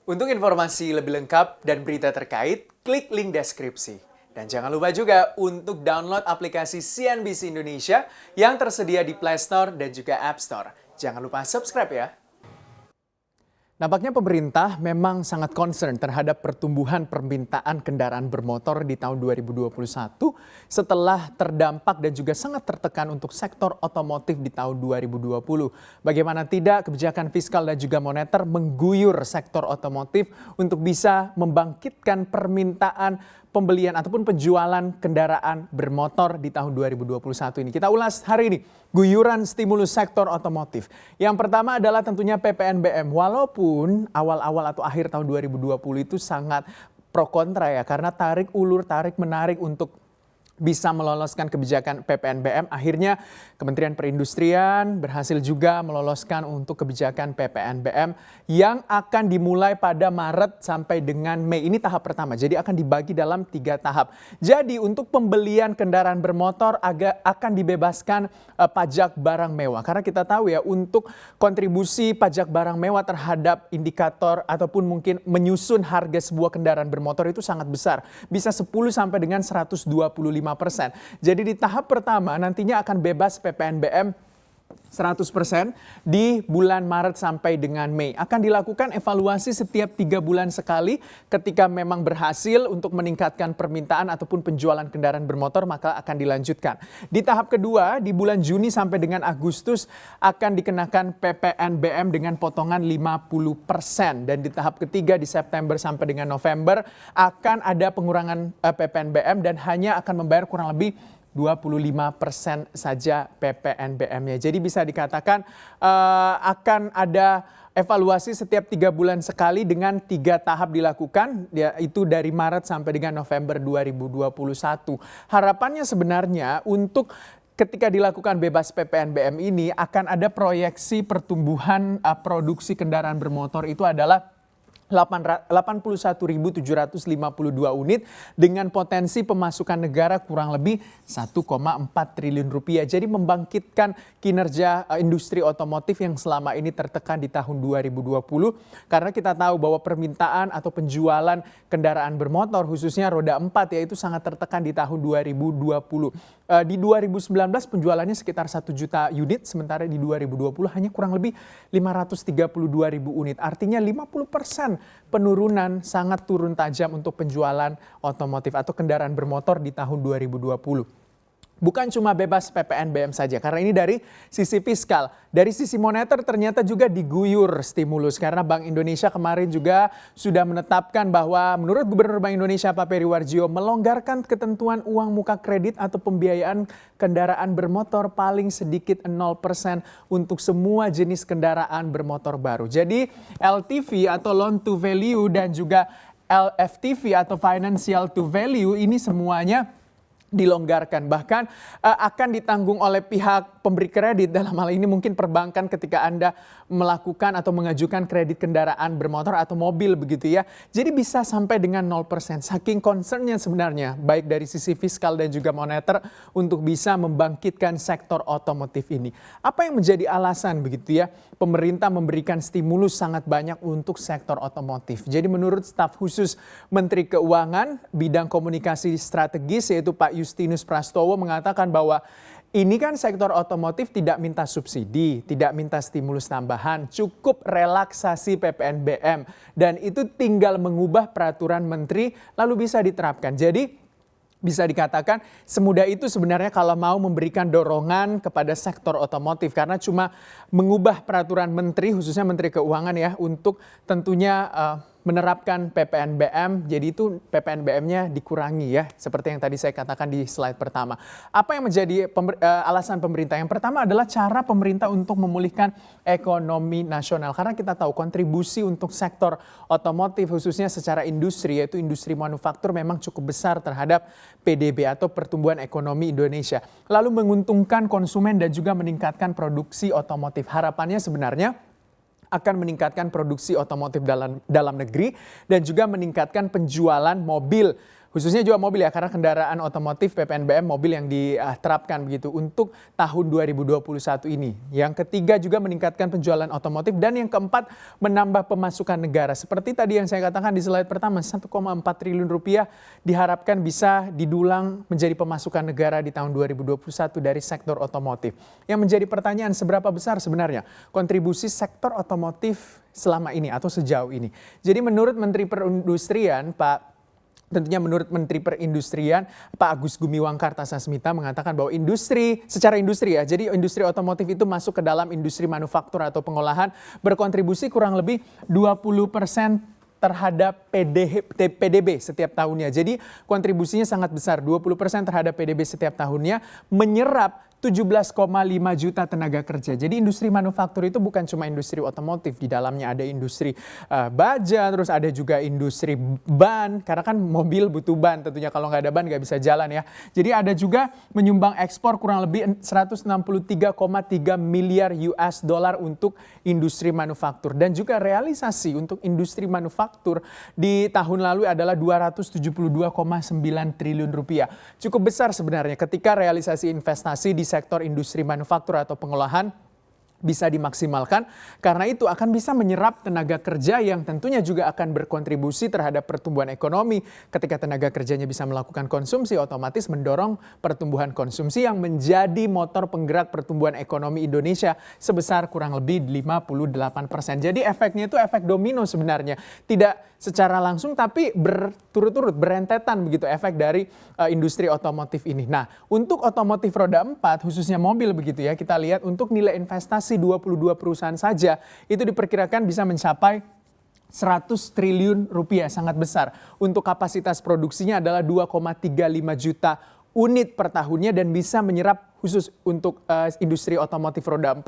Untuk informasi lebih lengkap dan berita terkait, klik link deskripsi. Dan jangan lupa juga untuk download aplikasi CNBC Indonesia yang tersedia di Play Store dan juga App Store. Jangan lupa subscribe ya. Nampaknya pemerintah memang sangat concern terhadap pertumbuhan permintaan kendaraan bermotor di tahun 2021 setelah terdampak dan juga sangat tertekan untuk sektor otomotif di tahun 2020. Bagaimana tidak, kebijakan fiskal dan juga moneter mengguyur sektor otomotif untuk bisa membangkitkan permintaan pembelian ataupun penjualan kendaraan bermotor di tahun 2021 ini. Kita ulas hari ini, guyuran stimulus sektor otomotif. Yang pertama adalah tentunya PPNBM. Walaupun awal-awal atau akhir tahun 2020 itu sangat pro kontra ya, karena tarik ulur, tarik menarik untuk bisa meloloskan kebijakan PPNBM. Akhirnya Kementerian Perindustrian berhasil juga meloloskan untuk kebijakan PPNBM yang akan dimulai pada Maret sampai dengan Mei. Ini tahap pertama, jadi akan dibagi dalam 3 tahap. Jadi untuk pembelian kendaraan bermotor akan dibebaskan pajak barang mewah. Karena kita tahu ya, untuk kontribusi pajak barang mewah terhadap indikator ataupun mungkin menyusun harga sebuah kendaraan bermotor itu sangat besar. Bisa 10 sampai dengan 125%. Jadi di tahap pertama nantinya akan bebas PPNBM 100% di bulan Maret sampai dengan Mei. Akan dilakukan evaluasi setiap 3 bulan sekali. Ketika memang berhasil untuk meningkatkan permintaan ataupun penjualan kendaraan bermotor, maka akan dilanjutkan. Di tahap kedua, di bulan Juni sampai dengan Agustus akan dikenakan PPNBM dengan potongan 50%. Dan di tahap ketiga, di September sampai dengan November akan ada pengurangan PPNBM dan hanya akan membayar kurang lebih 25% saja PPNBM-nya. Jadi bisa dikatakan akan ada evaluasi setiap 3 bulan sekali dengan 3 tahap dilakukan, yaitu dari Maret sampai dengan November 2021. Harapannya sebenarnya untuk ketika dilakukan bebas PPNBM ini akan ada proyeksi pertumbuhan produksi kendaraan bermotor itu adalah 81.752 unit dengan potensi pemasukan negara kurang lebih 1,4 triliun rupiah. Jadi membangkitkan kinerja industri otomotif yang selama ini tertekan di tahun 2020. Karena kita tahu bahwa permintaan atau penjualan kendaraan bermotor khususnya roda 4 yaitu sangat tertekan di tahun 2020. Di 2019 penjualannya sekitar 1 juta unit, sementara di 2020 hanya kurang lebih 532.000 unit. Artinya 50% penurunan, sangat turun tajam untuk penjualan otomotif atau kendaraan bermotor di tahun 2020. Bukan cuma bebas PPNBM saja, karena ini dari sisi fiskal. Dari sisi moneter ternyata juga diguyur stimulus. Karena Bank Indonesia kemarin juga sudah menetapkan bahwa menurut Gubernur Bank Indonesia Pak Periwarjio melonggarkan ketentuan uang muka kredit atau pembiayaan kendaraan bermotor paling sedikit 0% untuk semua jenis kendaraan bermotor baru. Jadi LTV atau loan to value dan juga LFTV atau financial to value ini semuanya dilonggarkan, bahkan akan ditanggung oleh pihak pemberi kredit, dalam hal ini mungkin perbankan ketika Anda melakukan atau mengajukan kredit kendaraan bermotor atau mobil begitu ya. Jadi bisa sampai dengan 0%. Saking concernnya sebenarnya baik dari sisi fiskal dan juga moneter untuk bisa membangkitkan sektor otomotif ini. Apa yang menjadi alasan begitu ya pemerintah memberikan stimulus sangat banyak untuk sektor otomotif? Jadi menurut staf khusus Menteri Keuangan bidang komunikasi strategis yaitu Pak Justinus Prastowo mengatakan bahwa ini kan sektor otomotif tidak minta subsidi, tidak minta stimulus tambahan, cukup relaksasi PPNBM dan itu tinggal mengubah peraturan menteri lalu bisa diterapkan. Jadi bisa dikatakan semudah itu sebenarnya kalau mau memberikan dorongan kepada sektor otomotif karena cuma mengubah peraturan menteri khususnya Menteri Keuangan ya untuk tentunya menerapkan PPNBM, jadi itu PPNBM-nya dikurangi ya, seperti yang tadi saya katakan di slide pertama. Apa yang menjadi alasan pemerintah? Yang pertama adalah cara pemerintah untuk memulihkan ekonomi nasional. Karena kita tahu kontribusi untuk sektor otomotif khususnya secara industri, yaitu industri manufaktur memang cukup besar terhadap PDB atau pertumbuhan ekonomi Indonesia. Lalu menguntungkan konsumen dan juga meningkatkan produksi otomotif. Harapannya sebenarnya akan meningkatkan produksi otomotif dalam negeri dan juga meningkatkan penjualan mobil Khususnya juga mobil ya, karena kendaraan otomotif PPNBM mobil yang diterapkan begitu untuk tahun 2021 ini. Yang ketiga juga meningkatkan penjualan otomotif dan yang keempat menambah pemasukan negara. Seperti tadi yang saya katakan di slide pertama, 1,4 triliun rupiah diharapkan bisa didulang menjadi pemasukan negara di tahun 2021 dari sektor otomotif. Yang menjadi pertanyaan, seberapa besar sebenarnya kontribusi sektor otomotif selama ini atau sejauh ini. Jadi menurut Menteri Perindustrian Tentunya menurut Menteri Perindustrian, Pak Agus Gumiwang Kartasasmita mengatakan bahwa secara industri ya, jadi industri otomotif itu masuk ke dalam industri manufaktur atau pengolahan berkontribusi kurang lebih 20% terhadap PDB setiap tahunnya. Jadi kontribusinya sangat besar, 20% terhadap PDB setiap tahunnya, menyerap 17,5 juta tenaga kerja. Jadi industri manufaktur itu bukan cuma industri otomotif, di dalamnya ada industri baja, terus ada juga industri ban, karena kan mobil butuh ban tentunya, kalau nggak ada ban nggak bisa jalan ya. Jadi ada juga menyumbang ekspor kurang lebih 163,3 miliar US dollar untuk industri manufaktur. Dan juga realisasi untuk industri manufaktur di tahun lalu adalah 272,9 triliun rupiah. Cukup besar sebenarnya ketika realisasi investasi di sektor industri manufaktur atau pengolahan bisa dimaksimalkan, karena itu akan bisa menyerap tenaga kerja yang tentunya juga akan berkontribusi terhadap pertumbuhan ekonomi. Ketika tenaga kerjanya bisa melakukan konsumsi, otomatis mendorong pertumbuhan konsumsi yang menjadi motor penggerak pertumbuhan ekonomi Indonesia sebesar kurang lebih 58%. Jadi efeknya itu efek domino sebenarnya, tidak secara langsung tapi berturut-turut, berentetan begitu efek dari industri otomotif ini. Nah, untuk otomotif roda 4 khususnya mobil begitu ya, kita lihat untuk nilai investasi 22 perusahaan saja itu diperkirakan bisa mencapai 100 triliun rupiah, sangat besar. Untuk kapasitas produksinya adalah 2,35 juta unit per tahunnya dan bisa menyerap khusus untuk industri otomotif roda 4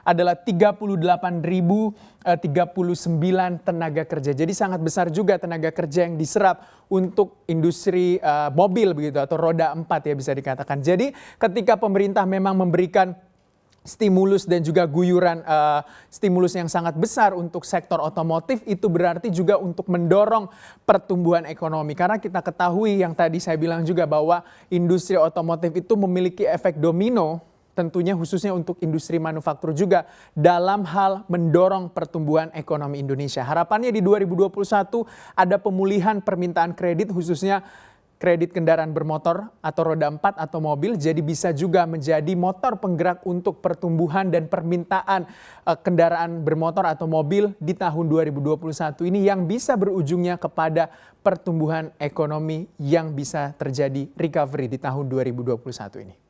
adalah 38.039 tenaga kerja. Jadi sangat besar juga tenaga kerja yang diserap untuk industri mobil begitu atau roda 4 ya bisa dikatakan. Jadi ketika pemerintah memang memberikan stimulus dan juga guyuran stimulus yang sangat besar untuk sektor otomotif, itu berarti juga untuk mendorong pertumbuhan ekonomi. Karena kita ketahui yang tadi saya bilang juga bahwa industri otomotif itu memiliki efek domino, tentunya khususnya untuk industri manufaktur juga dalam hal mendorong pertumbuhan ekonomi Indonesia. Harapannya di 2021 ada pemulihan permintaan kredit khususnya kredit kendaraan bermotor atau roda 4 atau mobil, jadi bisa juga menjadi motor penggerak untuk pertumbuhan dan permintaan kendaraan bermotor atau mobil di tahun 2021 ini yang bisa berujungnya kepada pertumbuhan ekonomi yang bisa terjadi recovery di tahun 2021 ini.